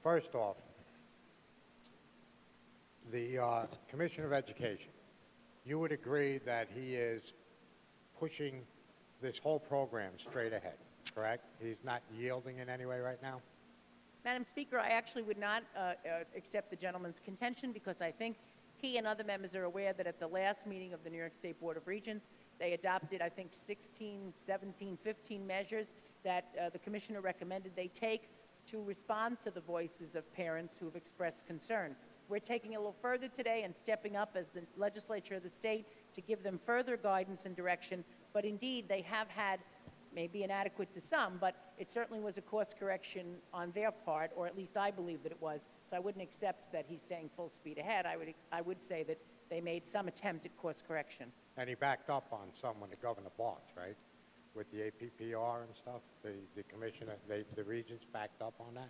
First off, the Commissioner of Education, you would agree that he is pushing this whole program straight ahead, correct? He's not yielding in any way right now? Madam Speaker, I actually would not accept the gentleman's contention because I think he and other members are aware that at the last meeting of the New York State Board of Regents, they adopted, I think, 16, 17, 15 measures that the Commissioner recommended they take to respond to the voices of parents who have expressed concern. We're taking it a little further today and stepping up as the legislature of the state to give them further guidance and direction. But indeed, they have had, maybe inadequate to some, but it certainly was a course correction on their part, or at least I believe that it was. So I wouldn't accept that he's saying full speed ahead. I would say that they made some attempt at course correction. And he backed up on some when the governor balked, right? With the APPR and stuff, the commissioner, the regents backed up on that?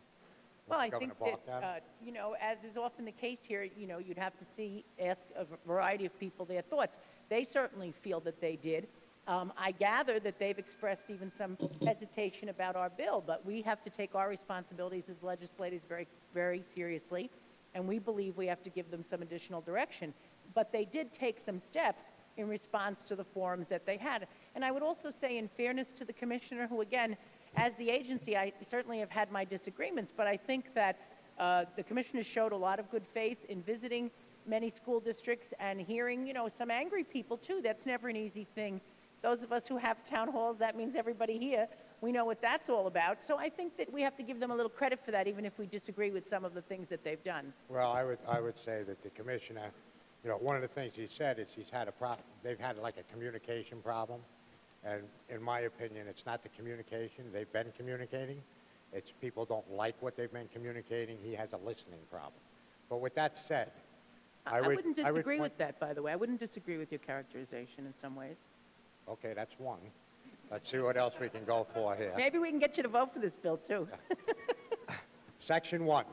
Well, I think that, you know, as is often the case here, you know, you'd have to ask a variety of people their thoughts. They certainly feel that they did. I gather that they've expressed even some hesitation about our bill, but we have to take our responsibilities as legislators very, very seriously, and we believe we have to give them some additional direction. But they did take some steps in response to the forums that they had. And I would also say, in fairness to the Commissioner, who, again, as the agency, I certainly have had my disagreements, but I think that the Commissioner showed a lot of good faith in visiting many school districts and hearing, you know, some angry people, too. That's never an easy thing. Those of us who have town halls, that means everybody here, we know what that's all about. So I think that we have to give them a little credit for that, even if we disagree with some of the things that they've done. Well, I would say that the Commissioner, you know, one of the things he said is they've had like a communication problem. And in my opinion, it's not the communication. They've been communicating. It's people don't like what they've been communicating. He has a listening problem. But with that said, I wouldn't disagree with that, by the way. I wouldn't disagree with your characterization in some ways. Okay, that's one. Let's see what else we can go for here. Maybe we can get you to vote for this bill, too. Section 1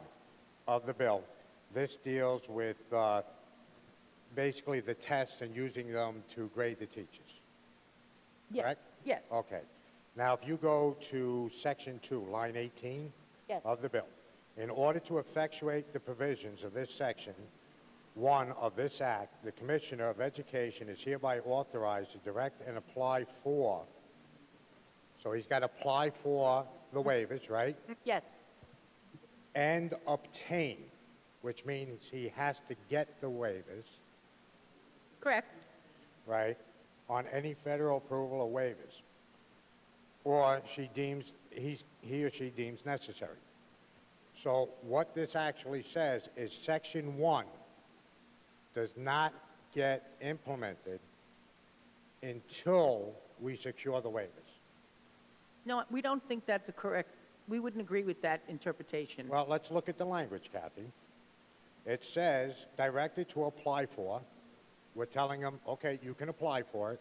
of the bill. This deals with basically the tests and using them to grade the teachers. Yes. Correct? Yes. Okay. Now, if you go to Section 2, line 18 yes. of the bill, in order to effectuate the provisions of this Section 1 of this Act, the Commissioner of Education is hereby authorized to direct and apply for, so he's got to apply for the waivers, right? Yes. And obtain, which means he has to get the waivers. Correct. Right? On any federal approval of waivers, or he or she deems necessary. So what this actually says is Section 1 does not get implemented until we secure the waivers. No, we don't think that's a correct, we wouldn't agree with that interpretation. Well, let's look at the language, Kathy. It says directed to apply for. We're telling them, okay, you can apply for it,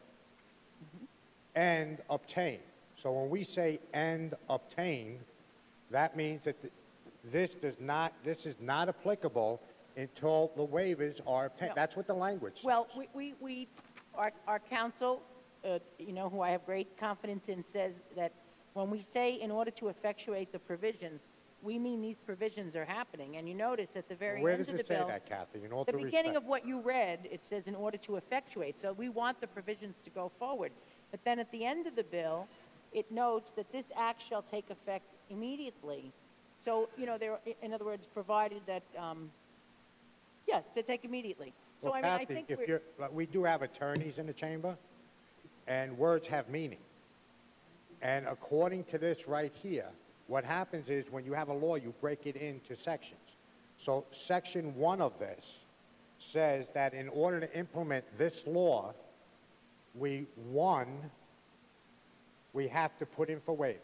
and obtain. So when we say and obtain, that means that this is not applicable until the waivers are obtained. No. That's what the language says. Well, our counsel, you know, who I have great confidence in, says that when we say in order to effectuate the provisions, we mean these provisions are happening. And you notice at the very end of the bill, where does it say that, Kathy? In all the due beginning respect. of what you read, it says in order to effectuate. So we want the provisions to go forward. But then at the end of the bill, it notes that this act shall take effect immediately. So, you know, in other words, provided that, yes, to take immediately. So, well, I mean, Kathy, I think we do have attorneys in the chamber, and words have meaning. And according to this right here, what happens is when you have a law, you break it into sections. So Section 1 of this says that in order to implement this law, we have to put in for waivers.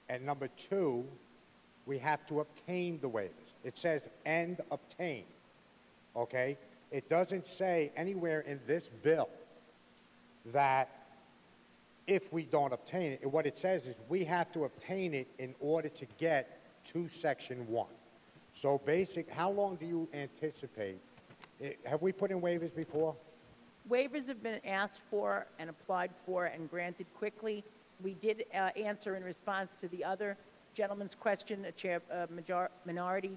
And number 2, we have to obtain the waivers. It says and obtain, okay? It doesn't say anywhere in this bill that if we don't obtain it, what it says is we have to obtain it in order to get to Section 1. So how long do you anticipate? Have we put in waivers before? Waivers have been asked for and applied for and granted quickly. We did answer in response to the other gentleman's question,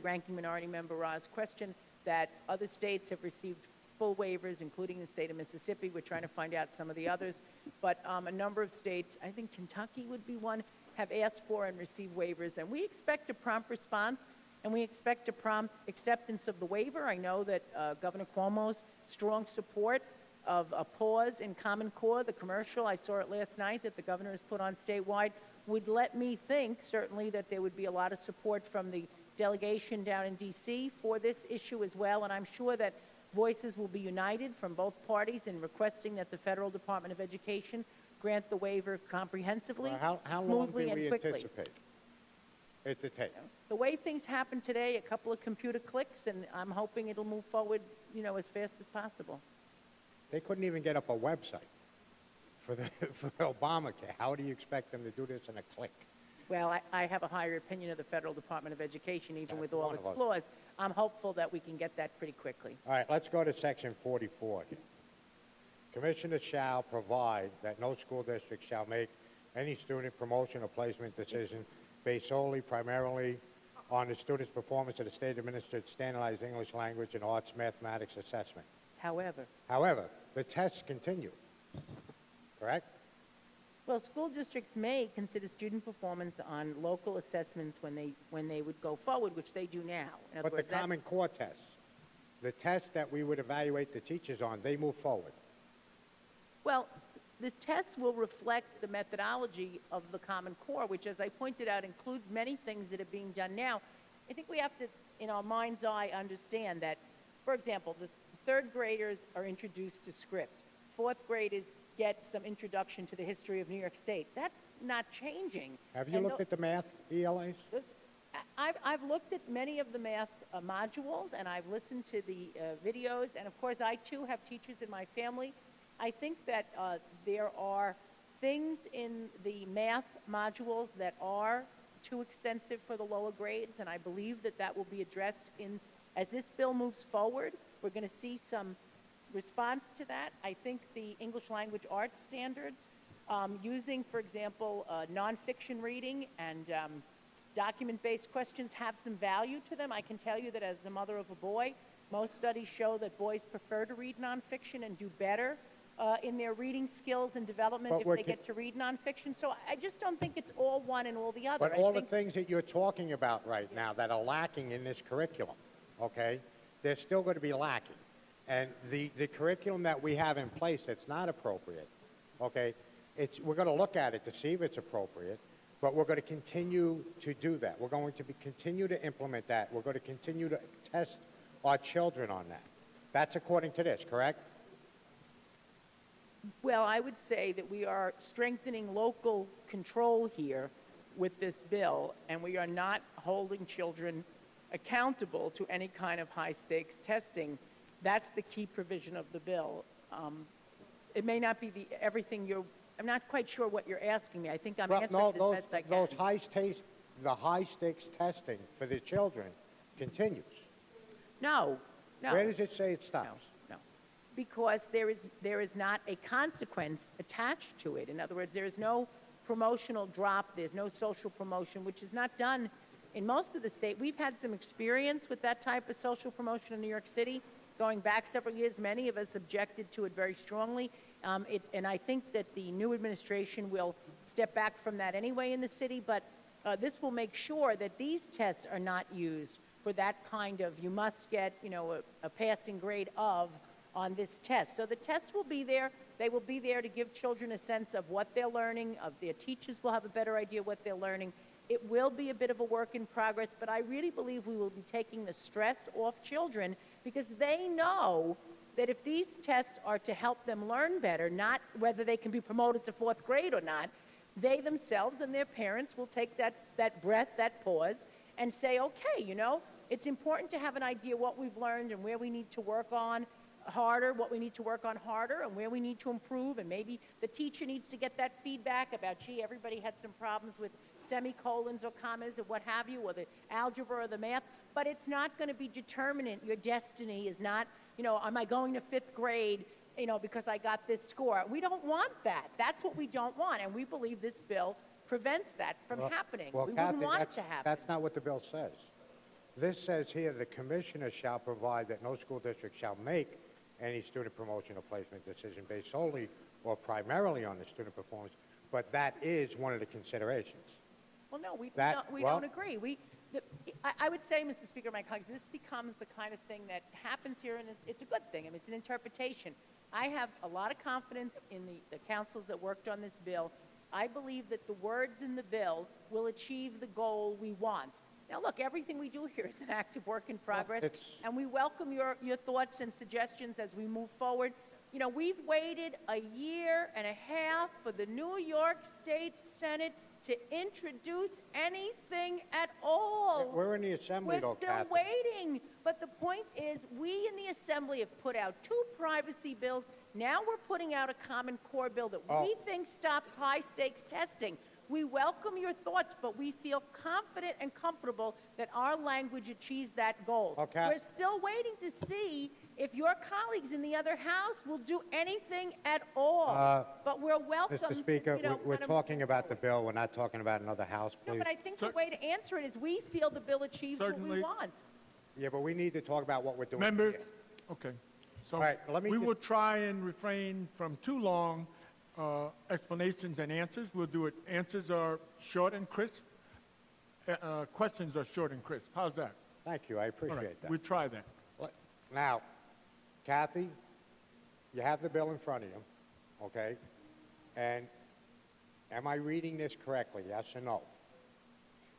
Ranking Minority Member Ra's question, that other states have received full waivers, including the state of Mississippi. We're trying to find out some of the others. But a number of states, I think Kentucky would be one, have asked for and received waivers. And we expect a prompt response, and we expect a prompt acceptance of the waiver. I know that Governor Cuomo's strong support of a pause in Common Core, the commercial, I saw it last night, that the governor has put on statewide, would let me think, certainly, that there would be a lot of support from the delegation down in D.C. for this issue as well. And I'm sure that voices will be united from both parties in requesting that the Federal Department of Education grant the waiver comprehensively, How long do smoothly, and we quickly. anticipate it to take? The way things happen today, a couple of computer clicks, and I'm hoping it'll move forward, as fast as possible. They couldn't even get up a website for Obamacare. How do you expect them to do this in a click? Well, I have a higher opinion of the Federal Department of Education, even with all one its of us. flaws. I'm hopeful that we can get that pretty quickly. All right, let's go to section 44 here. Commissioners shall provide that no school district shall make any student promotion or placement decision based solely, primarily, on the student's performance of the state-administered standardized English language and arts mathematics assessment. However, the tests continue, correct? Well, school districts may consider student performance on local assessments when they would go forward, which they do now. In other But words, the Common Core tests, the tests that we would evaluate the teachers on, they move forward. Well, the tests will reflect the methodology of the Common Core, which, as I pointed out, includes many things that are being done now. I think we have to, in our mind's eye, understand that, for example, the third graders are introduced to script. Fourth graders get some introduction to the history of New York State. That's not changing. Have you looked at the math ELAs? I've looked at many of the math modules, and I've listened to the videos, and of course I too have teachers in my family. I think that there are things in the math modules that are too extensive for the lower grades, and I believe that that will be addressed as this bill moves forward. We're going to see some response to that. I think the English language arts standards, using, for example, nonfiction reading and document-based questions have some value to them. I can tell you that as the mother of a boy, most studies show that boys prefer to read nonfiction and do better in their reading skills and development if they get to read nonfiction. So I just don't think it's all one and all the other. But all the things that you're talking about right now that are lacking in this curriculum, okay, they're still going to be lacking. And the curriculum that we have in place that's not appropriate, okay, we're going to look at it to see if it's appropriate, but we're going to continue to do that. We're going to continue to implement that. We're going to continue to test our children on that. That's according to this, correct? Well, I would say that we are strengthening local control here with this bill, and we are not holding children accountable to any kind of high-stakes testing. That's the key provision of the bill. It may not be everything I'm not quite sure what you're asking me. I think I'm answering as best I can. The high-stakes testing for the children continues. No. Where does it say it stops? No. Because there is not a consequence attached to it. In other words, there is no promotional drop. There's no social promotion, which is not done in most of the state. We've had some experience with that type of social promotion in New York City. Going back several years, many of us objected to it very strongly. And I think that the new administration will step back from that anyway in the city. But this will make sure that these tests are not used for that kind of, you must get, a passing grade of on this test. So the tests will be there. They will be there to give children a sense of what they're learning, of their teachers will have a better idea what they're learning. It will be a bit of a work in progress, but I really believe we will be taking the stress off children because they know that if these tests are to help them learn better, not whether they can be promoted to fourth grade or not, they themselves and their parents will take that breath, that pause, and say, okay, it's important to have an idea what we've learned and where we need to work on harder, what we need to work on harder, and where we need to improve, and maybe the teacher needs to get that feedback about, gee, everybody had some problems with semicolons or commas or what have you, or the algebra or the math, but it's not going to be determinant. Your destiny is not, am I going to fifth grade, because I got this score? We don't want that. That's what we don't want, and we believe this bill prevents that from happening. Well, We wouldn't Cathy, want it to happen. that's not what the bill says. This says here, the commissioner shall provide that no school district shall make any student promotion or placement decision based solely or primarily on the student performance, but that is one of the considerations. Well, no, we well- don't agree. I would say, Mr. Speaker, my colleagues, this becomes the kind of thing that happens here, and it's a good thing. I mean, it's an interpretation. I have a lot of confidence in the councils that worked on this bill. I believe that the words in the bill will achieve the goal we want. Now, look, everything we do here is an active work in progress, and we welcome your thoughts and suggestions as we move forward. You know, we've waited a year and a half for the New York State Senate to introduce anything at all. We're in the Assembly, though, We're still Cathy. waiting. But the point is, we in the Assembly have put out 2 privacy bills. Now we're putting out a Common Core bill that we think stops high-stakes testing. We welcome your thoughts, but we feel confident and comfortable that our language achieves that goal. Okay. We're still waiting to see if your colleagues in the other House will do anything at all. But we're welcome Mr. Speaker, to, we're talking about the bill. We're not talking about another House, No, please. but I think the way to answer it is we feel the bill achieves what we Certainly. want. Yeah, but we need to talk about what we're doing Members, here. okay. So All right, let me we just- will try and refrain from too long explanations and answers. We'll do it. Answers are short and crisp. Questions are short and crisp. How's that? Thank you, I All appreciate right, that. we'll try that. Now, Cathy, you have the bill in front of you, okay? And am I reading this correctly, yes or no?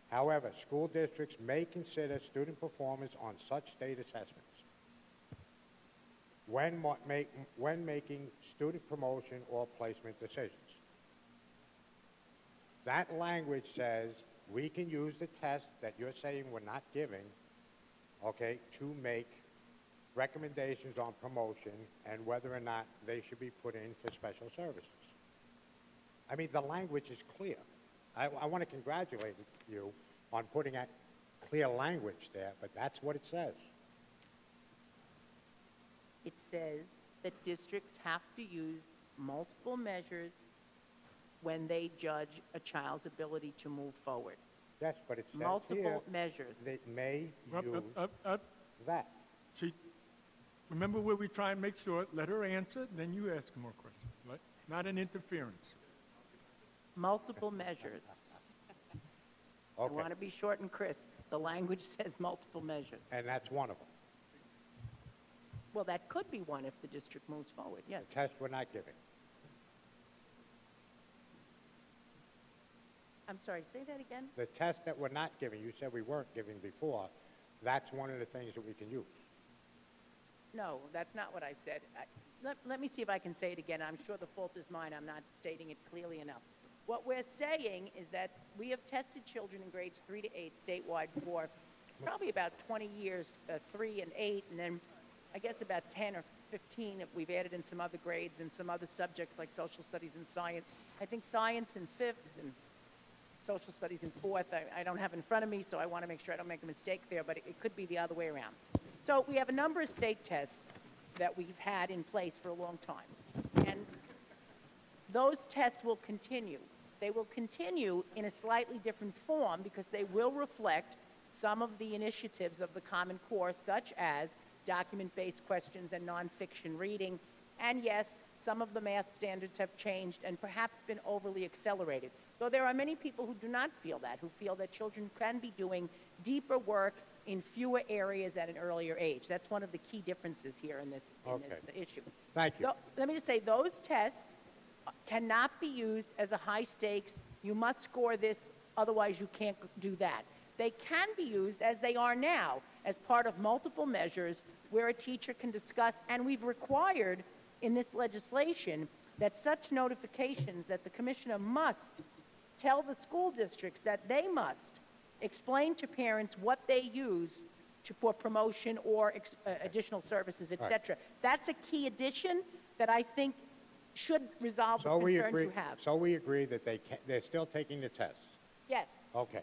However, school districts may consider student performance on such state assessments when making student promotion or placement decisions. That language says we can use the test that you're saying we're not giving, okay, to make recommendations on promotion and whether or not they should be put in for special services. I mean, the language is clear. I want to congratulate you on putting that clear language there, but that's what it says. It says that districts have to use multiple measures when they judge a child's ability to move forward. Yes, but it says Multiple here measures. that may Up, use up. that. See, remember where we try and make sure, let her answer, then you ask more questions, right? Not an interference. Multiple measures. I Okay, want to be short and crisp. The language says multiple measures. and that's one of them. Well, that could be one if the district moves forward, yes. The test we're not giving. I'm sorry, say that again? The test that we're not giving, you said we weren't giving before, that's one of the things that we can use. No, that's not what I said. Let me see if I can say it again. I'm sure the fault is mine. I'm not stating it clearly enough. What we're saying is that we have tested children in grades 3 to 8 statewide for probably about 20 years, 3 and 8, and then I guess about 10 or 15 if we've added in some other grades and some other subjects like social studies and science. I think science in 5th and social studies in 4th. I don't have in front of me, so I want to make sure I don't make a mistake there, but it could be the other way around. So we have a number of state tests that we've had in place for a long time. And those tests will continue. They will continue in a slightly different form because they will reflect some of the initiatives of the Common Core, such as document-based questions and nonfiction reading. And yes, some of the math standards have changed and perhaps been overly accelerated. Though there are many people who do not feel that, who feel that children can be doing deeper work in fewer areas at an earlier age. That's one of the key differences here in this issue. Thank you. So, let me just say, those tests cannot be used as a high stakes, you must score this, otherwise you can't do that. They can be used, as they are now, as part of multiple measures where a teacher can discuss, and we've required in this legislation that such notifications that the commissioner must tell the school districts that they must explain to parents what they use for promotion or additional services, et cetera. That's a key addition that I think should resolve the concerns you have. So we agree that they're still taking the tests? Yes. Okay.